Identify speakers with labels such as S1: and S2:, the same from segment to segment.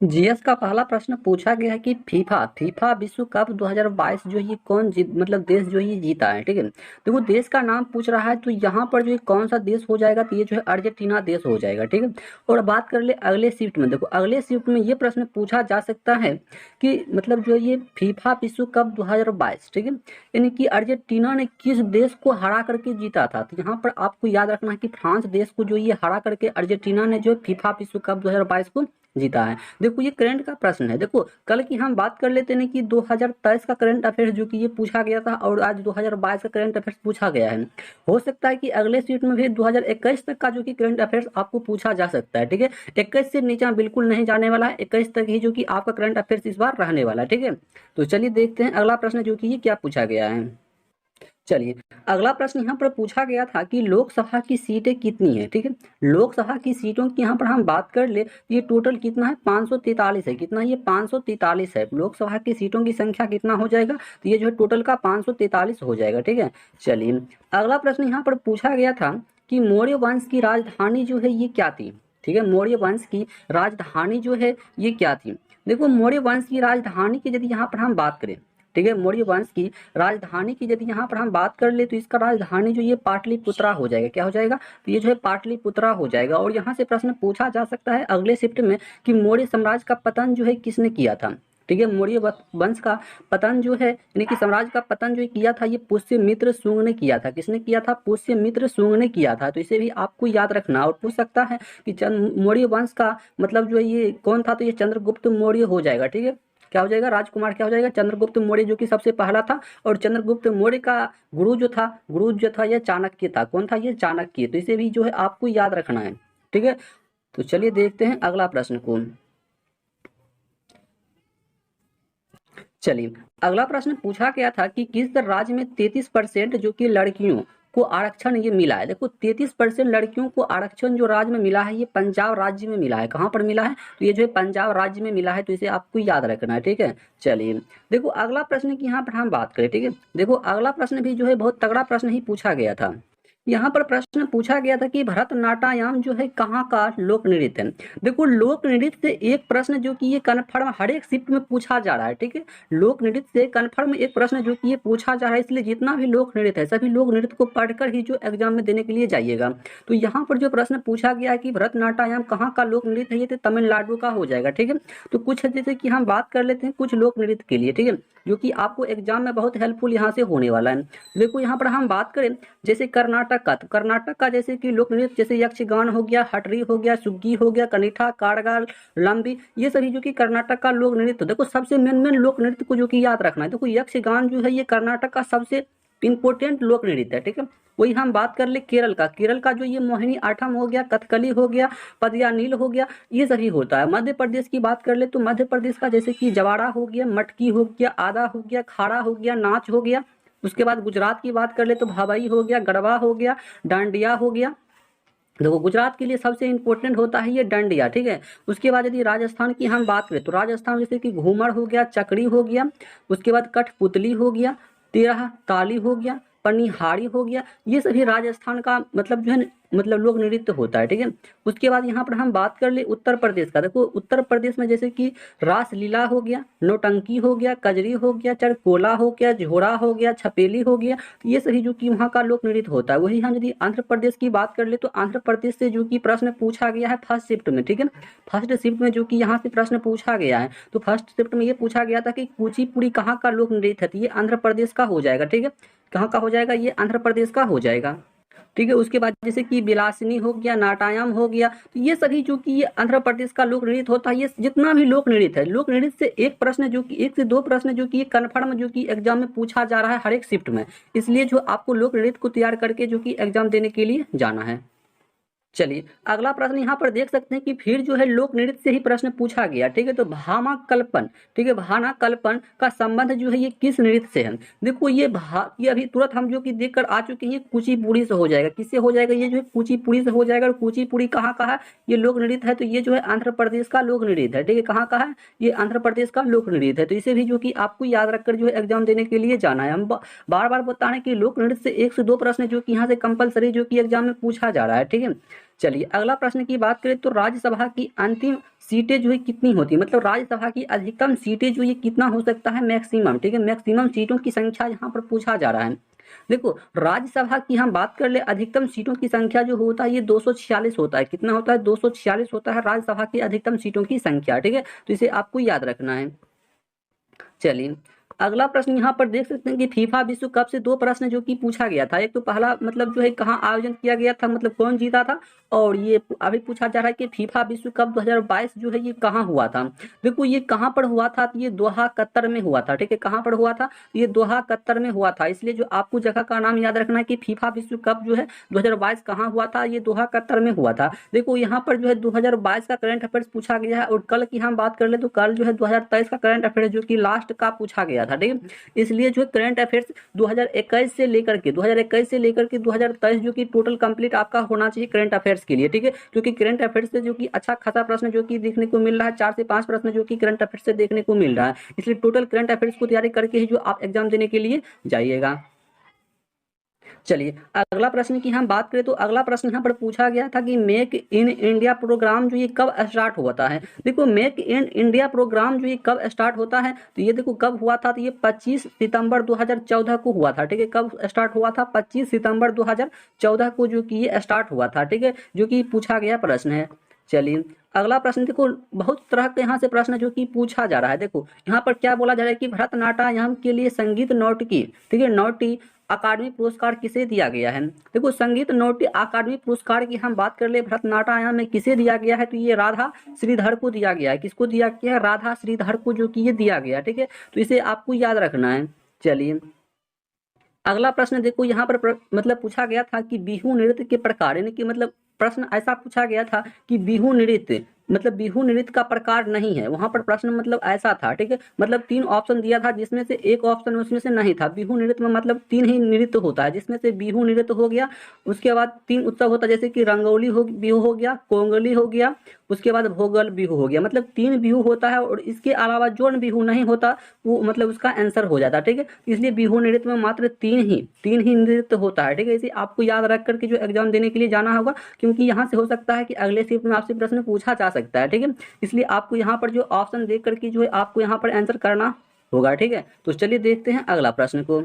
S1: GS का पहला प्रश्न पूछा गया है कि फीफा फीफा विश्व कप 2022 जो ये कौन जीत मतलब देश जो ये जीता है। ठीक है, देखो देश का नाम पूछ रहा है तो यहाँ पर जो ये कौन सा देश हो जाएगा, तो ये जो है अर्जेंटीना देश हो जाएगा। ठीक है, और बात कर ले अगले शिफ्ट में, देखो अगले शिफ्ट में ये प्रश्न पूछा जा सकता है कि मतलब जो ये फीफा विश्व कप 2022, ठीक है, यानी कि अर्जेंटीना ने किस देश को हरा करके जीता था। तो यहाँ पर आपको याद रखना है कि फ्रांस देश को जो ये हरा करके अर्जेंटीना ने जो फीफा विश्व कप 2022 को जीता है। देखो ये करंट का प्रश्न है। देखो कल की हम बात कर लेते हैं कि 2023 का करंट अफेयर्स जो कि ये पूछा गया था, और आज 2022 का करंट अफेयर्स पूछा गया है। हो सकता है कि अगले सीट में भी 2021 तक का जो कि करंट अफेयर्स आपको पूछा जा सकता है। ठीक है, 21 से नीचे बिल्कुल नहीं जाने वाला है, 21 तक ही जो कि आपका करंट अफेयर्स इस बार रहने वाला है। ठीक है, तो चलिए देखते हैं अगला प्रश्न जो कि ये क्या पूछा गया है। चलिए अगला प्रश्न यहाँ पर पूछा गया था कि लोकसभा की सीटें कितनी है। ठीक है, लोकसभा की सीटों की यहाँ पर हम बात कर ले, ये टोटल कितना है, 543 है। कितना, ये 543 है। लोकसभा की सीटों की संख्या कितना हो जाएगा, तो ये जो है टोटल का 543 हो जाएगा। ठीक है, चलिए अगला प्रश्न यहाँ पर पूछा गया था कि मौर्य वंश की राजधानी जो है ये क्या थी। ठीक है, मौर्य वंश की राजधानी जो है ये क्या थी। देखो मौर्य वंश की राजधानी की यदि यहाँ पर हम बात करें, ठीक है, मौर्य वंश की राजधानी की यदि यहाँ पर हम बात कर ले, तो इसका राजधानी जो ये पाटलिपुत्रा हो जाएगा। क्या हो जाएगा, तो ये जो है पाटलिपुत्रा हो जाएगा। और यहाँ से प्रश्न पूछा जा सकता है अगले शिफ्ट में कि मौर्य साम्राज्य का पतन जो है किसने किया था। ठीक है, मौर्य वंश का पतन जो है यानी कि साम्राज्य का पतन जो किया था ये पुष्यमित्र शुंग ने किया था। किसने किया था, पुष्यमित्र शुंग ने किया था। तो इसे भी आपको याद रखना। और पूछ सकता है कि मौर्य वंश का मतलब जो है ये कौन था, तो ये चंद्रगुप्त मौर्य हो जाएगा। ठीक है, क्या हो जाएगा, राजकुमार क्या हो जाएगा, चंद्रगुप्त मौर्य जो कि सबसे पहला था। और चंद्रगुप्त मौर्य का गुरु जो था यह चाणक्य था। कौन था, ये चाणक्य। तो इसे भी जो है आपको याद रखना है। ठीक है, तो चलिए देखते हैं अगला प्रश्न को। चलिए अगला प्रश्न पूछा गया था कि किस राज्य में 33% जो कि लड़कियों को आरक्षण ये मिला है। देखो 33% लड़कियों को आरक्षण जो राज्य में मिला है ये पंजाब राज्य में मिला है। कहाँ पर मिला है, तो ये जो है पंजाब राज्य में मिला है। तो इसे आपको याद रखना है। ठीक है, चलिए देखो अगला प्रश्न की यहाँ पर हम बात करें। ठीक है, देखो अगला प्रश्न भी जो है बहुत तगड़ा प्रश्न ही पूछा गया था। यहाँ पर प्रश्न पूछा गया था कि भरतनाट्यम जो है कहाँ का लोक नृत्य है। देखो लोक नृत्य से एक प्रश्न जो कि ये कन्फर्म हर एक शिफ्ट में पूछा जा रहा है। ठीक है, लोक नृत्य से कन्फर्म एक प्रश्न जो कि ये पूछा जा रहा है, इसलिए जितना भी लोक नृत्य है सभी लोक नृत्य को पढ़कर ही जो एग्जाम में देने के लिए जाइएगा। तो यहाँ पर जो प्रश्न पूछा गया है कि भरतनाट्यम कहाँ का लोक नृत्य है, ये तो तमिलनाडु का हो जाएगा। ठीक है, तो कुछ जैसे कि हम बात कर लेते हैं कुछ लोक नृत्य के लिए। ठीक है, जो कि आपको एग्जाम में बहुत हेल्पफुल यहाँ से होने वाला है। देखो यहाँ पर हम बात करें जैसे कर्नाटक का, तो कर्नाटक का जैसे कि लोक नृत्य जैसे यक्षगान हो गया, हटरी हो गया, सुग्गी हो गया, कनिठा, कारगाल, लंबी, ये सभी जो कि कर्नाटक का लोक नृत्य। देखो सबसे मेन मेन लोक नृत्य को जो कि याद रखना है। देखो यक्षगान जो है ये कर्नाटक का सबसे इंपॉर्टेंट लोक नृत्य है। ठीक है, वही हम बात कर ले केरल का, केरल का जो ये मोहिनी आठम हो गया, कथकली हो गया, पदयानील हो गया, ये सभी होता है। मध्य प्रदेश की बात कर ले तो मध्य प्रदेश का जैसे कि जवाड़ा हो गया, मटकी हो गया, आदा हो गया, खाड़ा हो गया, नाच हो गया। उसके बाद गुजरात की बात कर ले तो भवाई हो गया, गरबा हो गया, डांडिया हो गया। देखो गुजरात के लिए सबसे इंपॉर्टेंट होता है ये डांडिया। ठीक है, उसके बाद यदि राजस्थान की हम बात करें तो राजस्थान जैसे कि घूमर हो गया, चकरी हो गया, उसके बाद कठपुतली हो गया, तेरह ताली हो गया, पनिहारी हो गया, ये सभी राजस्थान का मतलब जो है मतलब लोक नृत्य होता है। ठीक है, उसके बाद यहाँ पर हम बात कर ले उत्तर प्रदेश का। देखो उत्तर प्रदेश में जैसे कि रासलीला हो गया, नौटंकी हो गया, कजरी हो गया, चरकोला हो गया, झोरा हो गया, छपेली हो गया, तो ये सभी जो कि वहाँ का लोक नृत्य होता है। वही हम यदि आंध्र प्रदेश की बात कर ले तो आंध्र प्रदेश से जो कि प्रश्न पूछा गया है फर्स्ट शिफ्ट में। ठीक है, फर्स्ट शिफ्ट में जो कि यहाँ से प्रश्न पूछा गया है, तो फर्स्ट शिफ्ट में ये पूछा गया था कि कुचिपुड़ी कहाँ का लोक नृत्य है, तो ये आंध्र प्रदेश का हो जाएगा। ठीक है, कहाँ का हो जाएगा, ये आंध्र प्रदेश का हो जाएगा। ठीक है, उसके बाद जैसे कि बिलासिनी हो गया, नाटायाम हो गया, तो ये सभी जो कि ये आंध्र प्रदेश का लोक नृत्य होता है। ये जितना भी लोक नृत्य है, लोक नृत्य से एक प्रश्न जो कि एक से दो प्रश्न जो कि कन्फर्म जो कि एग्जाम में पूछा जा रहा है हर एक शिफ्ट में। इसलिए जो आपको लोक नृत्य को तैयार करके जो कि एग्जाम देने के लिए जाना है। चलिए अगला प्रश्न यहाँ पर देख सकते हैं कि फिर जो है लोक नृत्य से ही प्रश्न पूछा गया। ठीक है, तो भामाकल्पन, ठीक है, भानाकल्पन का संबंध जो है ये किस नृत्य से है। देखो ये अभी तुरंत हम जो कि देख कर आ चुके हैं, कुचिपुड़ी से हो जाएगा। किससे हो जाएगा, ये जो है कुचिपुड़ी से हो जाएगा। और कुचिपुड़ी कहाँ का है, ये लोक नृत्य है, तो ये जो है आंध्र प्रदेश का लोक नृत्य है। ठीक है, कहाँ का है, ये आंध्र प्रदेश का लोक नृत्य है। तो इसे भी जो कि आपको याद रखकर जो है एग्जाम देने के लिए जाना है। हम बार बार बता रहे हैं कि लोक नृत्य से एक से दो प्रश्न जो कि यहाँ से कंपलसरी जो कि एग्जाम में पूछा जा रहा है। ठीक है, चलिए अगला प्रश्न की बात करें तो राज्यसभा की अंतिम सीटें जो है कितनी होती है, मतलब राज्यसभा की अधिकतम सीटें जो ये कितना हो सकता है, मैक्सिमम, ठीक है, मैक्सिमम सीटों की संख्या यहाँ पर पूछा जा रहा है। देखो राज्यसभा की हम बात कर ले, अधिकतम सीटों की संख्या जो होता है ये 246 होता है। कितना होता है, 246 होता है राज्यसभा की अधिकतम सीटों की संख्या, ठीक है, तो इसे आपको याद रखना है। चलिए अगला प्रश्न यहाँ पर देख सकते हैं कि फीफा विश्व कप से दो प्रश्न जो कि पूछा गया था। एक तो पहला मतलब जो है कहाँ आयोजन किया गया था, मतलब कौन जीता था, और ये अभी पूछा जा रहा है कि फीफा विश्व कप 2022 जो है ये कहाँ हुआ था। देखो ये कहाँ पर हुआ था, तो ये दोहा कतर में हुआ था, ठीक है, कहाँ पर हुआ था, ये दोहा कतर में हुआ था। इसलिए जो आपको जगह का नाम याद रखना है कि फीफा विश्व कप जो है 2022 कहाँ हुआ था, ये दोहा कतर में हुआ था। देखो यहाँ पर जो है 2022 का करंट अफेयर्स पूछा गया है, और कल की हम बात कर ले तो कल जो है 2023 का करंट अफेयर्स जो कि लास्ट का पूछा गया था, ठीक है। इसलिए जो करंट अफेयर्स 2021 से लेकर के 2023 जो कि टोटल कंप्लीट आपका होना चाहिए करंट अफेयर्स के लिए, ठीक है, क्योंकि करंट अफेयर्स से जो कि अच्छा खासा प्रश्न जो कि देखने को मिल रहा है, 4 से 5 प्रश्न जो कि करंट अफेयर्स से देखने को मिल रहा है। इसलिए टोटल करंट अफेयर्स को तैयारी करके ही जो आप एग्जाम देने के लिए जाइएगा। चलिए अगला प्रश्न की हम बात करें तो अगला प्रश्न यहाँ पर पूछा गया था कि मेक इन इंडिया प्रोग्राम जो ये कब स्टार्ट होता है। देखो मेक इन इंडिया प्रोग्राम जो ये कब स्टार्ट होता है, तो ये देखो कब हुआ था, तो ये 25 सितंबर 2014 को हुआ था, ठीक है। कब स्टार्ट हुआ था, 25 सितंबर 2014 को जो कि ये स्टार्ट हुआ था, ठीक है, जो कि पूछा गया प्रश्न है। चलिए अगला प्रश्न देखो, बहुत तरह के यहाँ से प्रश्न जो कि पूछा जा रहा है। देखो यहाँ पर क्या बोला जा रहा है कि भरतनाट्यम के लिए संगीत नौटंकी, ठीक है, नौटी अकादमी पुरस्कार किसे दिया गया है। देखो संगीत नौटी अकादमी पुरस्कार की हम बात कर ले, भरतनाट्यम में किसे दिया गया है, तो ये राधा श्रीधर को दिया गया है। किसको दिया गया है, राधा श्रीधर को जो कि ये दिया गया, ठीक है, तो इसे आपको याद रखना है। चलिए अगला प्रश्न देखो यहाँ पर मतलब पूछा गया था कि बिहू नृत्य के प्रकार, यानी कि मतलब प्रश्न ऐसा पूछा गया था कि बिहू नृत्य मतलब बिहू नृत्य का प्रकार नहीं है, वहां पर प्रश्न मतलब ऐसा था, ठीक है, मतलब 3 ऑप्शन दिया था जिसमें से एक ऑप्शन उसमें से नहीं था। बिहू नृत्य में मतलब 3 ही नृत्य होता है, जिसमें से बिहू नृत्य हो गया, उसके बाद 3 उत्सव होता है जैसे कि रंगोली हो बिहू हो गया, कोंगली हो गया, उसके बाद भोगल बिहू हो गया, मतलब 3 बिहू होता है, और इसके अलावा जो बिहू नहीं होता वो मतलब उसका आंसर हो जाता है, ठीक है। इसलिए बिहू नृत्य में मात्र 3 ही नृत्य होता है, ठीक है। इसे आपको याद रख करके जो एग्जाम देने के लिए जाना होगा, क्योंकि यहाँ से हो सकता है कि अगले शिफ्ट में आपसे प्रश्न पूछा जा सकता है, ठीक है। इसलिए आपको यहाँ पर जो ऑप्शन देख करके जो है आपको यहाँ पर आंसर करना होगा, ठीक है। तो चलिए देखते हैं अगला प्रश्न को।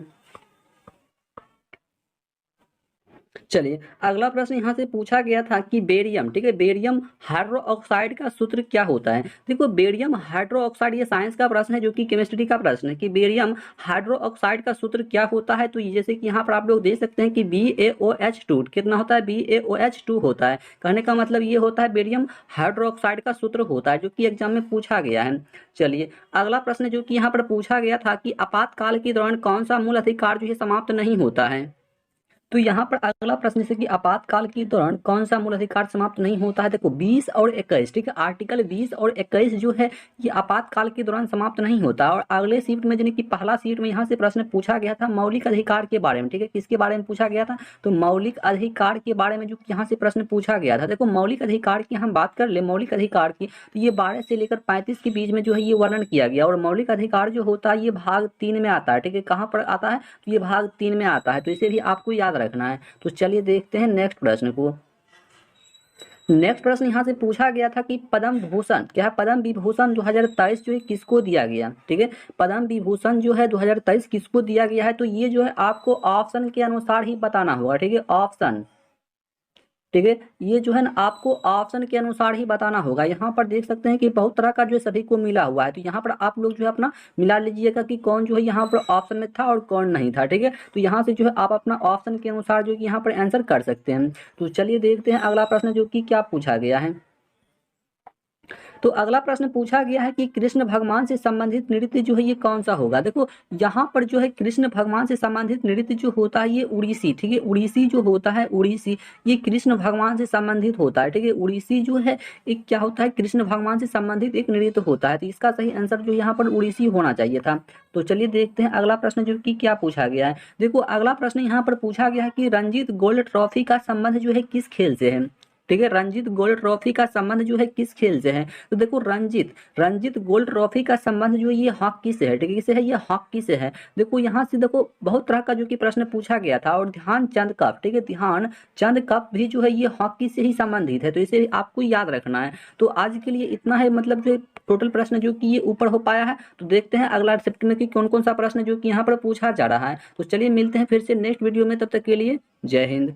S1: चलिए अगला प्रश्न यहाँ से पूछा गया था कि बेरियम, ठीक है, बेरियम हाइड्रो ऑक्साइड का सूत्र क्या होता है। देखो बेरियम हाइड्रो ऑक्साइड, ये साइंस का प्रश्न है जो कि केमिस्ट्री का प्रश्न है कि बेरियम हाइड्रो ऑक्साइड का सूत्र क्या होता है। तो जैसे कि यहाँ पर आप लोग देख सकते हैं कि BaOH2 कितना होता है, BaOH2 होता है। कहने का मतलब ये होता है बेरियम हाइड्रो ऑक्साइड का सूत्र होता है, जो कि एग्जाम में पूछा गया है। चलिए अगला प्रश्न जो कि यहाँ पर पूछा गया था कि आपातकाल के दौरान कौन सा मूल अधिकार जो है समाप्त नहीं होता है। तो यहाँ पर अगला प्रश्न जैसे कि आपातकाल के दौरान कौन सा मूल अधिकार समाप्त नहीं होता है। देखो 20 और 21, ठीक है, आर्टिकल 20 और 21 जो है ये आपातकाल के दौरान समाप्त नहीं होता। और अगले सीट में यानी कि पहला सीट में यहाँ से प्रश्न पूछा गया था मौलिक अधिकार के बारे में, ठीक है, किसके बारे में पूछा गया था, तो मौलिक अधिकार के बारे में जो यहाँ से प्रश्न पूछा गया था। देखो मौलिक अधिकार की हम बात कर ले, मौलिक अधिकार की तो ये 12 से लेकर 35 के बीच में जो है ये वर्णन किया गया। और मौलिक अधिकार जो होता है ये भाग 3 में आता है, ठीक है, कहाँ पर आता है, तो ये भाग 3 में आता है, तो इसे भी आपको याद रखना है। तो चलिए देखते हैं नेक्स्ट प्रश्न को। नेक्स्ट प्रश्न यहाँ से पूछा गया था कि पद्म भूषण क्या है, पद्म विभूषण 2023 जो है किसको दिया गया, ठीक है, पद्म विभूषण जो है 2023 किसको दिया गया है। तो ये जो है आपको ऑप्शन के अनुसार ही बताना होगा, ठीक है, ऑप्शन, ठीक है, ये जो है ना आपको ऑप्शन के अनुसार ही बताना होगा। यहाँ पर देख सकते हैं कि बहुत तरह का जो है सभी को मिला हुआ है, तो यहाँ पर आप लोग जो है अपना मिला लीजिएगा कि कौन जो है यहाँ पर ऑप्शन में था और कौन नहीं था, ठीक है। तो यहाँ से जो है आप अपना ऑप्शन के अनुसार जो कि यहाँ पर आंसर कर सकते हैं। तो चलिए देखते हैं अगला प्रश्न जो कि क्या पूछा गया है। तो अगला प्रश्न पूछा गया है कि कृष्ण भगवान से संबंधित नृत्य जो है ये कौन सा होगा। देखो यहाँ पर जो है कृष्ण भगवान से संबंधित नृत्य जो होता है ये उड़ीसी, ठीक है, उड़ीसी जो होता है उड़ीसी ये कृष्ण भगवान से संबंधित होता है, ठीक है। उड़ीसी जो है एक क्या होता है, कृष्ण भगवान से संबंधित एक नृत्य होता है। तो इसका सही आंसर जो यहाँ पर उड़ीसी होना चाहिए था। तो चलिए देखते हैं अगला प्रश्न जो कि क्या पूछा गया है। देखो अगला प्रश्न यहाँ पर पूछा गया है कि रणजीत गोल्ड ट्रॉफी का संबंध जो है किस खेल से है, ठीक है। रंजीत गोल्ड ट्रॉफी का संबंध जो है किस खेल से है? तो देखो रंजीत गोल्ड ट्रॉफी का संबंध जो है ये हॉकी से है, ठीक है। किसे है? ये हॉकी से है। देखो यहाँ से देखो बहुत तरह का जो कि प्रश्न पूछा गया था। और ध्यानचंद कप, ठीक है, ध्यानचंद कप भी जो है ये हॉकी से ही संबंधित है, तो इसे आपको याद रखना है। तो आज के लिए इतना है, मतलब जो टोटल प्रश्न जो कि ये ऊपर हो पाया है। तो देखते हैं अगला शिफ्ट में कि कौन कौन सा प्रश्न जो कि यहाँ पर पूछा जा रहा है। तो चलिए मिलते हैं फिर से नेक्स्ट वीडियो में, तब तक के लिए जय हिंद।